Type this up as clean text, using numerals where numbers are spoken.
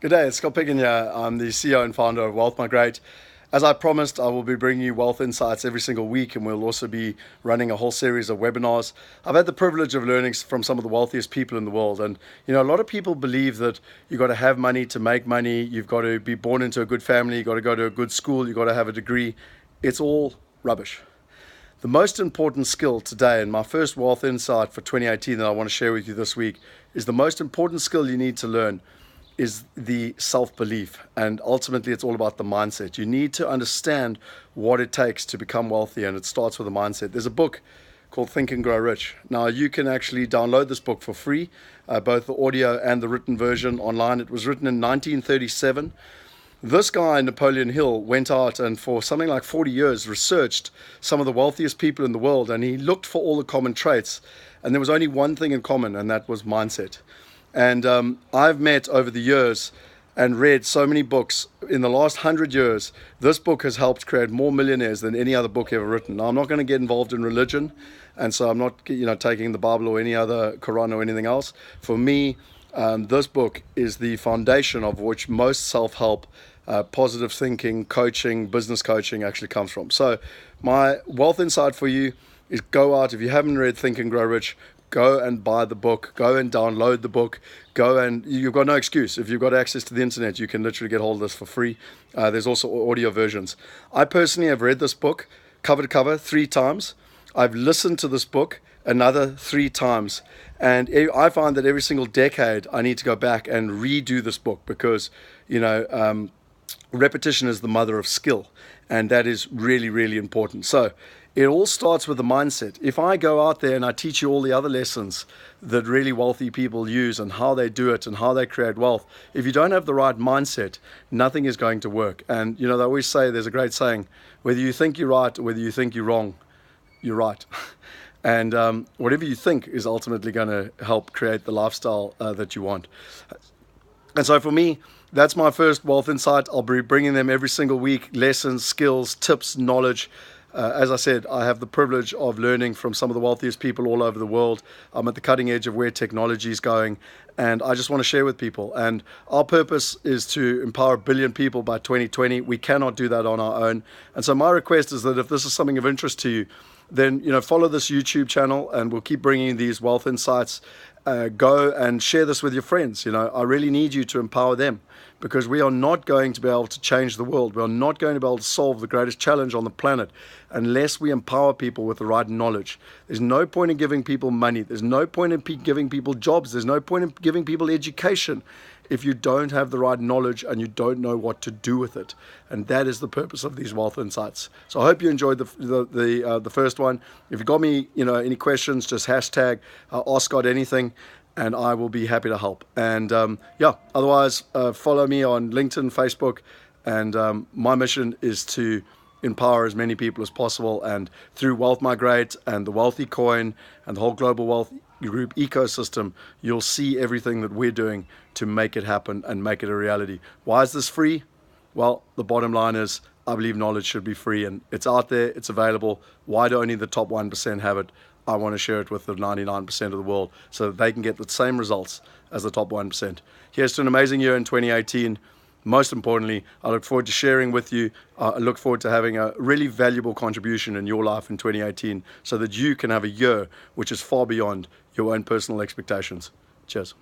Good day, it's Picken here. I'm the CEO and founder of WealthE. As I promised, I will be bringing you wealth insights every single week, and we'll also be running a whole series of webinars. I've had the privilege of learning from some of the wealthiest people in the world, and a lot of people believe that you've got to have money to make money, you've got to be born into a good family, you've got to go to a good school, you've got to have a degree. It's all rubbish. The most important skill today, and my first wealth insight for 2018 that I want to share with you this week, is the most important skill you need to learn is the self-belief, and ultimately it's all about the mindset. You need to understand what it takes to become wealthy, and it starts with a mindset. There's a book called Think and Grow Rich. Now you can actually download this book for free, both the audio and the written version online. It was written in 1937. This guy, Napoleon Hill, went out and for something like 40 years researched some of the wealthiest people in the world, and he looked for all the common traits, and there was only one thing in common, and that was mindset. And I've met over the years and read so many books. In the last 100 years, this book has helped create more millionaires than any other book ever written. Now, I'm not going to get involved in religion, and so I'm not taking the Bible or any other Quran or anything else. For me, this book is the foundation of which most self-help, positive thinking, coaching, business coaching actually comes from. So my wealth insight for you is go out. If you haven't read Think and Grow Rich, go and buy the book, go and download the book, you've got no excuse. If you've got access to the internet, you can literally get hold of this for free. There's also audio versions. I personally have read this book cover to cover 3 times. I've listened to this book another 3 times. And I find that every single decade I need to go back and redo this book because, repetition is the mother of skill. And that is really, really important. So it all starts with the mindset. If I go out there and I teach you all the other lessons that really wealthy people use and how they do it and how they create wealth, if you don't have the right mindset, nothing is going to work. And, they always say, there's a great saying, whether you think you're right or whether you think you're wrong, you're right. And whatever you think is ultimately going to help create the lifestyle that you want. And so for me, that's my first wealth insight. I'll be bringing them every single week, lessons, skills, tips, knowledge. As I said, I have the privilege of learning from some of the wealthiest people all over the world. I'm at the cutting edge of where technology is going, and I just want to share with people. And our purpose is to empower 1 billion people by 2020. We cannot do that on our own. And so my request is that if this is something of interest to you, then follow this YouTube channel, and we'll keep bringing these wealth insights. Go and share this with your friends. I really need you to empower them, because we are not going to be able to change the world. We are not going to be able to solve the greatest challenge on the planet unless we empower people with the right knowledge. There's no point in giving people money. There's no point in giving people jobs. There's no point in giving people education if you don't have the right knowledge and you don't know what to do with it. And that is the purpose of these wealth insights. So I hope you enjoyed the first one. If you got me, any questions, just hashtag Ask God Anything, and I will be happy to help. And otherwise, follow me on LinkedIn, Facebook, and my mission is to empower as many people as possible. And through WealthE and the WealthE coin and the whole global wealth group ecosystem, you'll see everything that we're doing to make it happen and make it a reality. Why is this free? Well, the bottom line is I believe knowledge should be free, and it's out there, it's available. Why do only the top 1% have it? I want to share it with the 99% of the world so that they can get the same results as the top 1%. Here's to an amazing year in 2018. Most importantly, I look forward to sharing with you. I look forward to having a really valuable contribution in your life in 2018 so that you can have a year which is far beyond your own personal expectations. Cheers.